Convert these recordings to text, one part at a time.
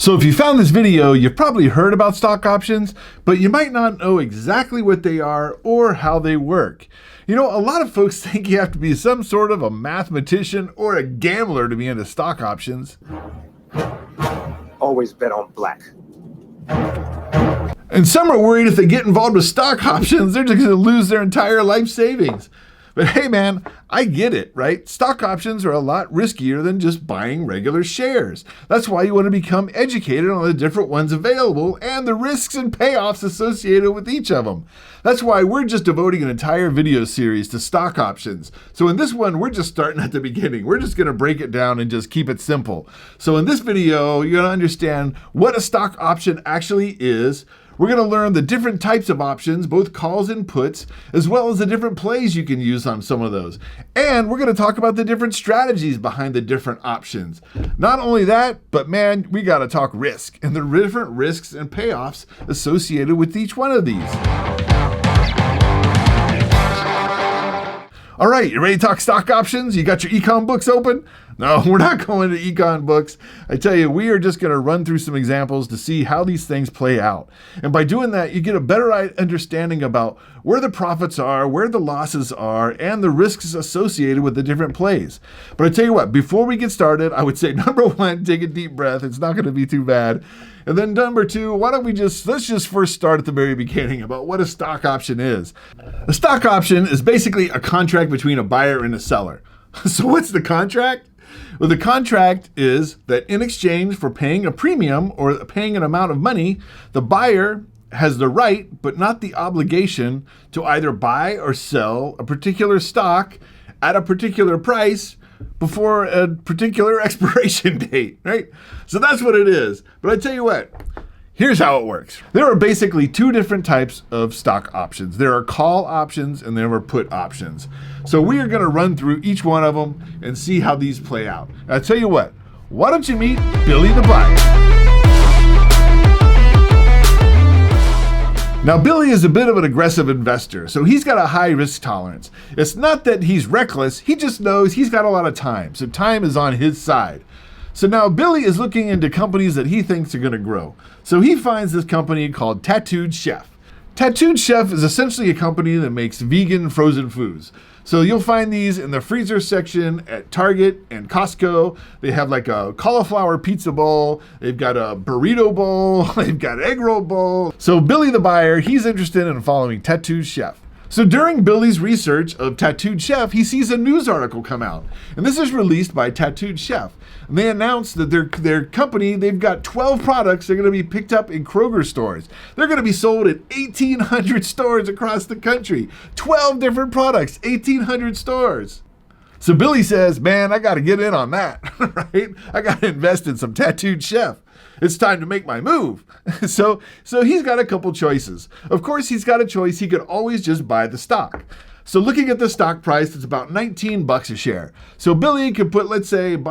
So if you found this video, you've probably heard about stock options, but you might not know exactly what they are or how they work. You know, a lot of folks think you have to be some sort of a mathematician or a gambler to be into stock options. Always bet on black. And some are worried if they get involved with stock options, they're just going to lose their entire life savings. But hey man, I get it, right? Stock options are a lot riskier than just buying regular shares. That's why you want to become educated on the different ones available and the risks and payoffs associated with each of them. That's why we're just devoting an entire video series to stock options. So in this one, we're just starting at the beginning. We're just going to break it down and just keep it simple. So in this video, you're going to understand what a stock option actually is. We're going to learn the different types of options, both calls and puts, as well as the different plays you can use on some of those. And we're going to talk about the different strategies behind the different options. Not only that, but man, we got to talk risk and the different risks and payoffs associated with each one of these. All right, you ready to talk stock options? You got your econ books open? No, we're not going to econ books. I tell you, we are just going to run through some examples to see how these things play out. And by doing that, you get a better understanding about where the profits are, where the losses are, and the risks associated with the different plays. But I tell you what, before we get started, I would say number one, take a deep breath. It's not going to be too bad. And then number two, let's just first start at the very beginning about what a stock option is. A stock option is basically a contract between a buyer and a seller. So what's the contract? Well, the contract is that in exchange for paying a premium or paying an amount of money, the buyer has the right, but not the obligation, to either buy or sell a particular stock at a particular price before a particular expiration date, right? So that's what it is. But I tell you what, here's how it works. There are basically two different types of stock options. There are call options and there are put options. So we are going to run through each one of them and see how these play out. I tell you what, why don't you meet Billy the buyer? Now, Billy is a bit of an aggressive investor, so he's got a high risk tolerance. It's not that he's reckless, he just knows he's got a lot of time, so time is on his side. So now Billy is looking into companies that he thinks are going to grow. So he finds this company called Tattooed Chef. Tattooed Chef is essentially a company that makes vegan frozen foods. So you'll find these in the freezer section at Target and Costco. They have like a cauliflower pizza bowl. They've got a burrito bowl. They've got egg roll bowl. So Billy the buyer, he's interested in following Tattooed Chef. So during Billy's research of Tattooed Chef, he sees a news article come out. And this is released by Tattooed Chef. And they announced that their company, they've got 12 products that are going to be picked up in Kroger stores. They're going to be sold at 1,800 stores across the country. 12 different products, 1,800 stores. So Billy says, man, I got to get in on that, right? I got to invest in some Tattooed Chef. It's time to make my move. So he's got a couple choices. Of course, he's got a choice. He could always just buy the stock. So looking at the stock price, it's about $19 a share. So Billy could put in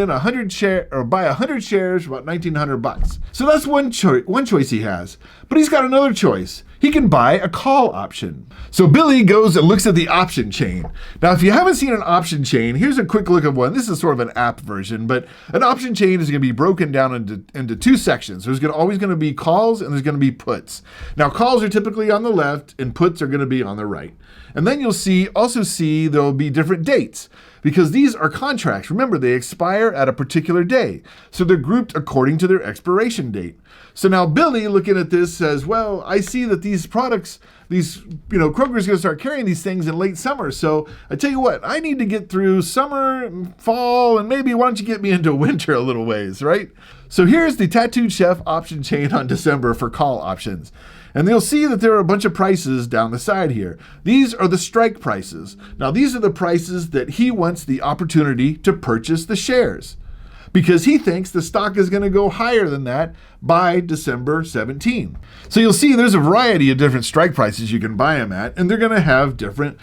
100 share or buy 100 shares for about $1,900. So that's one choice he has. But he's got another choice. He can buy a call option. So Billy goes and looks at the option chain. Now, if you haven't seen an option chain, here's a quick look at one. This is sort of an app version, but an option chain is going to be broken down into two sections. There's always going to be calls and there's going to be puts. Now, calls are typically on the left and puts are going to be on the right. And then you'll also see there'll be different dates because these are contracts. Remember, they expire at a particular day. So they're grouped according to their expiration date. So now Billy, looking at this, says, well, I see that these products, Kroger's going to start carrying these things in late summer. So I tell you what, I need to get through summer, fall, and maybe why don't you get me into winter a little ways, right? So here's the Tattooed Chef option chain on December for call options. And you'll see that there are a bunch of prices down the side here. These are the strike prices. Now, these are the prices that he wants the opportunity to purchase the shares because he thinks the stock is going to go higher than that by December 17. So you'll see there's a variety of different strike prices you can buy them at, and they're going to have different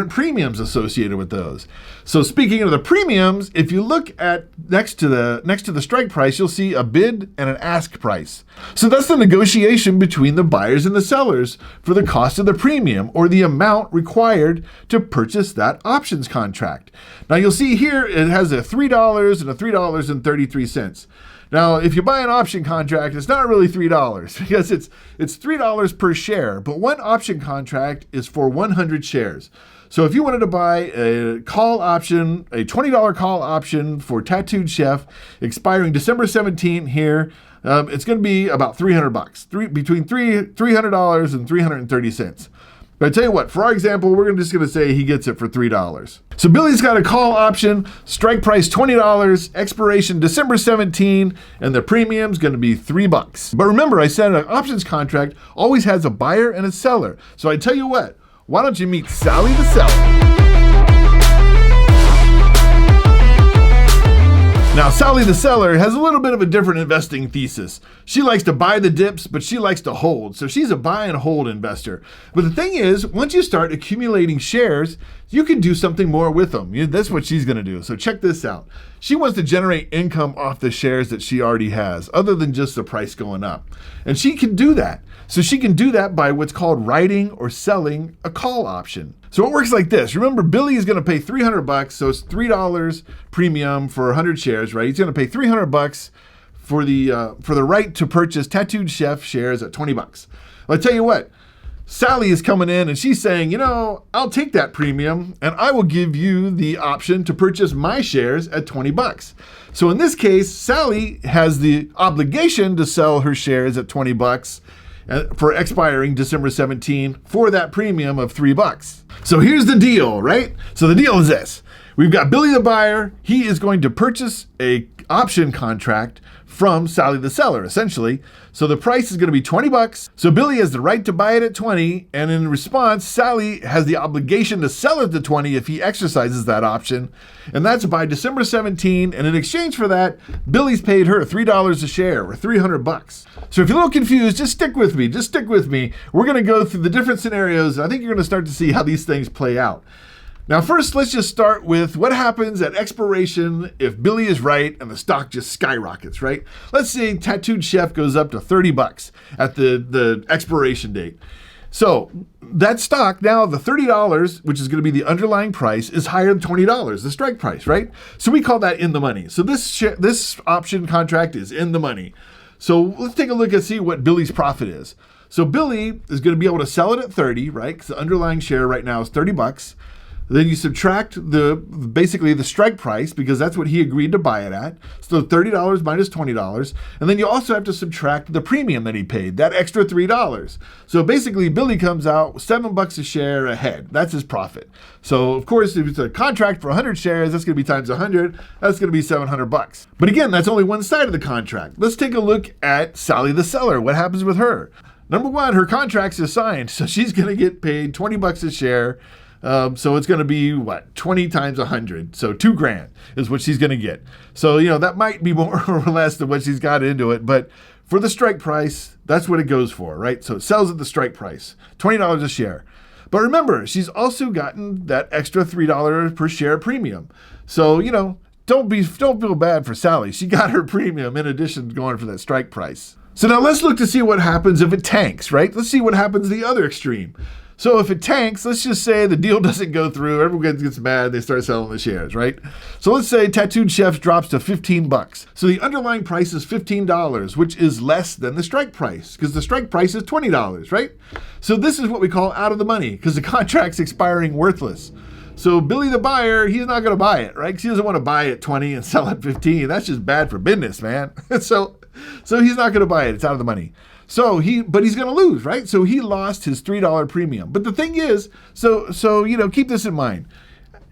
premiums associated with those. So speaking of the premiums, if you look at next to the strike price, you'll see a bid and an ask price. So that's the negotiation between the buyers and the sellers for the cost of the premium or the amount required to purchase that options contract. Now you'll see here it has a $3 and a $3.33. Now, if you buy an option contract, it's not really $3 because it's $3 per share, but one option contract is for 100 shares. So if you wanted to buy a call option, a $20 call option for Tattooed Chef expiring December 17th here, it's going to be about $300, between $300 and 330 cents. But I tell you what, for our example, we're just going to say he gets it for $3. So Billy's got a call option, strike price $20, expiration December 17, and the premium's going to be $3. But remember, I said an options contract always has a buyer and a seller. So I tell you what, why don't you meet Sally the seller? Now, Sally the seller has a little bit of a different investing thesis. She likes to buy the dips, but she likes to hold. So she's a buy and hold investor. But the thing is, once you start accumulating shares, you can do something more with them. That's what she's going to do. So check this out. She wants to generate income off the shares that she already has, other than just the price going up. And she can do that. So she can do that by what's called writing or selling a call option. So it works like this. Remember, Billy is going to pay $300, so it's $3 premium for 100 shares, right? He's going to pay $300 for the right to purchase Tattooed Chef shares at $20. Well, I tell you what, Sally is coming in and she's saying, I'll take that premium and I will give you the option to purchase my shares at $20. So in this case, Sally has the obligation to sell her shares at $20 for expiring December 17 for that premium of $3. So here's the deal, right? So the deal is this. We've got Billy the buyer. He is going to purchase a option contract from Sally the seller, essentially. So the price is going to be $20. So Billy has the right to buy it at 20, and in response, Sally has the obligation to sell it to 20 if he exercises that option, and that's by December 17. And in exchange for that, Billy's paid her $3 a share, or $300. So if you're a little confused, just stick with me. We're going to go through the different scenarios. I think you're going to start to see how these things play out. Now, first, let's just start with what happens at expiration if Billy is right and the stock just skyrockets, right? Let's say Tattooed Chef goes up to $30 at the expiration date. So that stock, now the $30, which is going to be the underlying price, is higher than $20, the strike price, right? So we call that in the money. So this option contract is in the money. So let's take a look and see what Billy's profit is. So Billy is going to be able to sell it at 30, right? Because the underlying share right now is $30. Then you subtract basically the strike price, because that's what he agreed to buy it at. So $30 minus $20. And then you also have to subtract the premium that he paid, that extra $3. So basically Billy comes out $7 a share ahead. That's his profit. So of course, if it's a contract for 100 shares, that's going to be times 100. That's going to be $700. But again, that's only one side of the contract. Let's take a look at Sally the seller. What happens with her? Number one, her contract's is signed. So she's going to get paid $20 a share. So it's going to be 20 times 100. So $2,000 is what she's going to get. So, that might be more or less than what she's got into it. But for the strike price, that's what it goes for, right? So it sells at the strike price, $20 a share. But remember, she's also gotten that extra $3 per share premium. So, don't feel bad for Sally. She got her premium in addition to going for that strike price. So now let's look to see what happens if it tanks, right? Let's see what happens the other extreme. So if it tanks, let's just say the deal doesn't go through, everyone gets mad, they start selling the shares, right? So let's say Tattooed Chef drops to $15. So the underlying price is $15, which is less than the strike price, because the strike price is $20, right? So this is what we call out of the money, because the contract's expiring worthless. So Billy the buyer, he's not going to buy it, right? Because he doesn't want to buy at 20 and sell at 15. That's just bad for business, man. So he's not going to buy it. It's out of the money. But he's going to lose, right? So he lost his $3 premium. But the thing is, keep this in mind.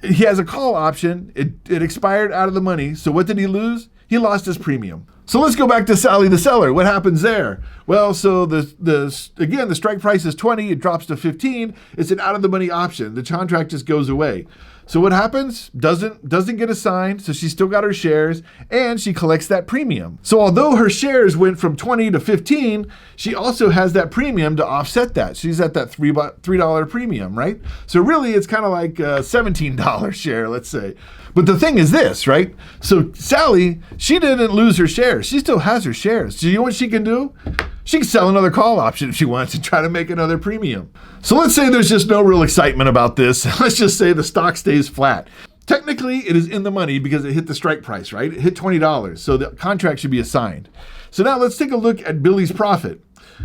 He has a call option. It expired out of the money. So what did he lose? He lost his premium. So let's go back to Sally the seller. What happens there? Well, so the strike price is 20. It drops to 15. It's an out of the money option. The contract just goes away. So what happens? Doesn't get assigned, so she's still got her shares, and she collects that premium. So although her shares went from 20 to 15, she also has that premium to offset that. She's at that $3 premium, right? So really, it's kind of like a $17 share, let's say. But the thing is this, right? So Sally, she didn't lose her shares. She still has her shares. Do you know what she can do? She can sell another call option if she wants and try to make another premium. So let's say there's just no real excitement about this. Let's just say the stock stays flat. Technically, it is in the money because it hit the strike price, right? It hit $20, so the contract should be assigned. So now let's take a look at Billy's profit.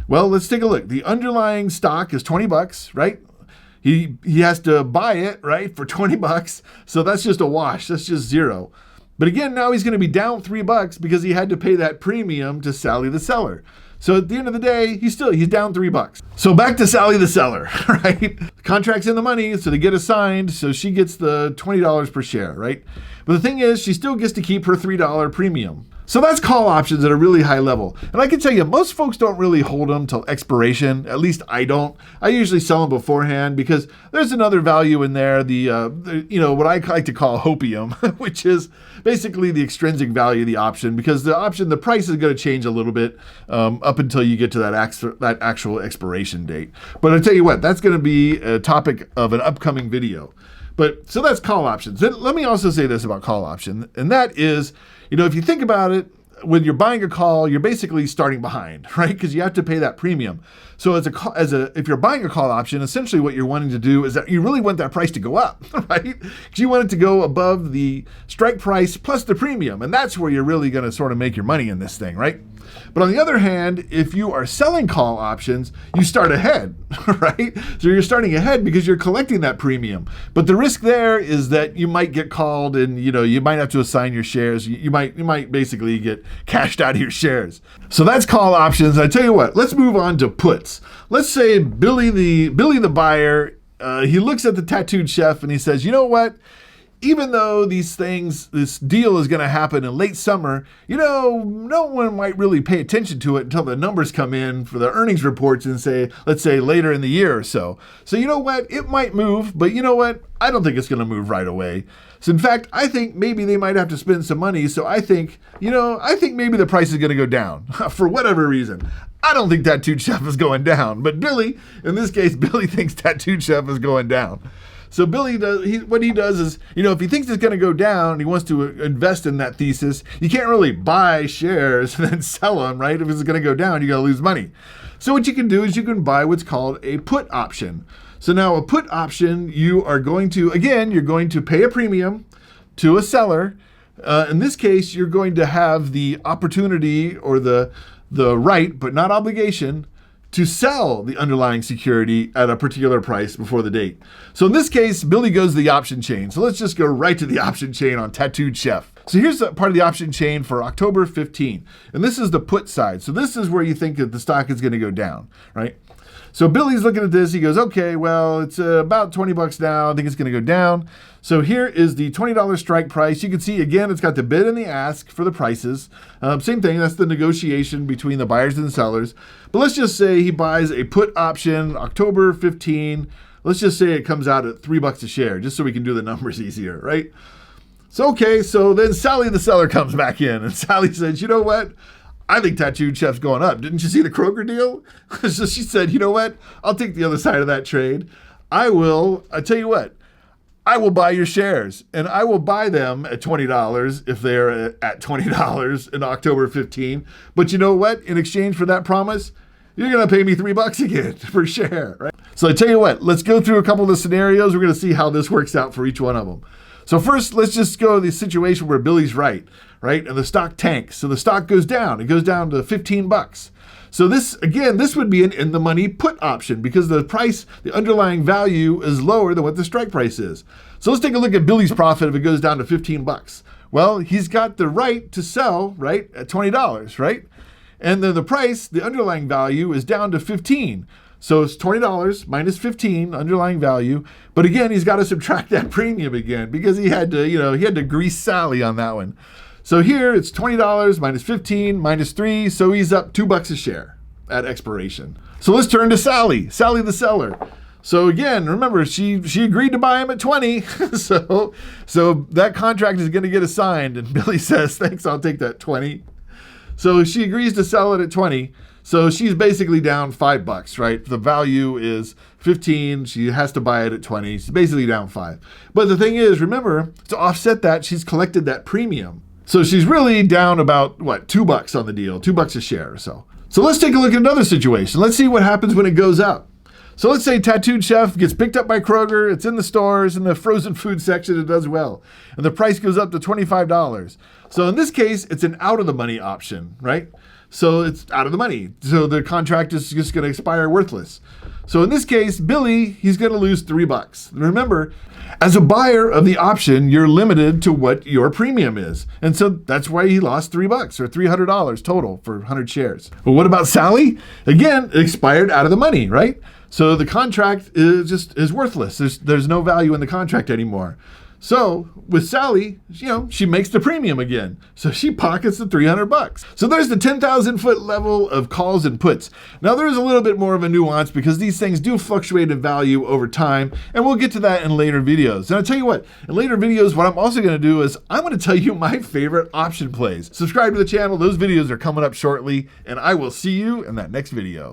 Well, let's take a look. The underlying stock is $20, right? He has to buy it, right, for $20. So that's just a wash. That's just zero. But again, now he's going to be down $3 because he had to pay that premium to Sally the seller. So at the end of the day, he's down $3. So back to Sally the seller, right? Contract's in the money, so they get assigned, so she gets the $20 per share, right? But the thing is, she still gets to keep her $3 premium. So that's call options at a really high level. And I can tell you, most folks don't really hold them till expiration. At least I don't. I usually sell them beforehand because there's another value in there, the what I like to call hopium, which is basically the extrinsic value of the option, because the price is going to change a little bit up until you get to that actual expiration date. But I tell you what, that's going to be a topic of an upcoming video. But so that's call options. Then let me also say this about call option, and that is, if you think about it, when you're buying a call, you're basically starting behind, right? Because you have to pay that premium. So if you're buying a call option, essentially what you're wanting to do is that you really want that price to go up, right? Because you want it to go above the strike price plus the premium, and that's where you're really going to sort of make your money in this thing, right? But on the other hand, if you are selling call options, you start ahead, right? So you're starting ahead because you're collecting that premium. But the risk there is that you might get called and, you might have to assign your shares. You might basically get cashed out of your shares. So that's call options. I tell you what, let's move on to puts. Let's say Billy the buyer, he looks at the tattooed chef and he says, you know what? Even though this deal is going to happen in late summer, no one might really pay attention to it until the numbers come in for the earnings reports and let's say later in the year or so. So you know what? It might move, but you know what? I don't think it's going to move right away. So in fact, I think maybe they might have to spend some money. So I think maybe the price is going to go down for whatever reason. I don't think Tattooed Chef is going down, but in this case, Billy thinks Tattooed Chef is going down. So Billy what he does is, if he thinks it's going to go down and he wants to invest in that thesis, you can't really buy shares and then sell them, right? If it's going to go down, you're going to lose money. So what you can do is you can buy what's called a put option. So now a put option, you're going to pay a premium to a seller. In this case, you're going to have the opportunity or the right, but not obligation, to sell the underlying security at a particular price before the date. So in this case, Billy goes to the option chain. So let's just go right to the option chain on Tattooed Chef. So here's part of the option chain for October 15. And this is the put side. So this is where you think that the stock is going to go down, right? So Billy's looking at this. He goes, okay, well, it's about $20 now. I think it's going to go down. So here is the $20 strike price. You can see, again, it's got the bid and the ask for the prices. Same thing. That's the negotiation between the buyers and the sellers. But let's just say he buys a put option October 15. Let's just say it comes out at $3 a share, just so we can do the numbers easier, right? So, okay, so then Sally the seller comes back in, and Sally says, you know what? I think Tattooed Chef's going up. Didn't you see the Kroger deal? So she said, you know what? I'll take the other side of that trade. I tell you what, I will buy your shares, and I will buy them at $20 if they're at $20 in October 15. But you know what? In exchange for that promise, you're going to pay me $3 again per share, right? So I tell you what, let's go through a couple of the scenarios. We're going to see how this works out for each one of them. So first, let's just go to the situation where Billy's right? And the stock tanks. So the stock goes down. It goes down to $15. So this would be an in-the-money put option because the underlying value is lower than what the strike price is. So let's take a look at Billy's profit if it goes down to $15. Well, he's got the right to sell, right, at $20, right? And then the underlying value is down to $15. So it's $20 minus 15 underlying value. But again, he's got to subtract that premium again because he had to grease Sally on that one. So here it's $20 minus 15 minus 3. So he's up $2 a share at expiration. So let's turn to Sally the seller. So again, remember, she agreed to buy him at 20. so that contract is going to get assigned. And Billy says, thanks, I'll take that 20. So she agrees to sell it at 20. So she's basically down $5, right? The value is 15. She has to buy it at 20. She's basically down 5. But the thing is, remember, to offset that, she's collected that premium. So she's really down about, $2 on the deal, $2 a share or so. So let's take a look at another situation. Let's see what happens when it goes up. So let's say Tattooed Chef gets picked up by Kroger. It's in the stores, in the frozen food section. It does well. And the price goes up to $25. So in this case, it's an out of the money option, right? So it's out of the money. So the contract is just going to expire worthless. So in this case, Billy, he's going to lose $3. Remember, as a buyer of the option, you're limited to what your premium is. And so that's why he lost $3 or $300 total for 100 shares. But what about Sally? Again, it expired out of the money, right? So the contract is worthless. There's no value in the contract anymore. So with Sally, she makes the premium again. So she pockets the $300. So there's the 10,000 foot level of calls and puts. Now there's a little bit more of a nuance because these things do fluctuate in value over time. And we'll get to that in later videos. And I'll tell you what, in later videos, what I'm also going to do is I'm going to tell you my favorite option plays. Subscribe to the channel. Those videos are coming up shortly. And I will see you in that next video.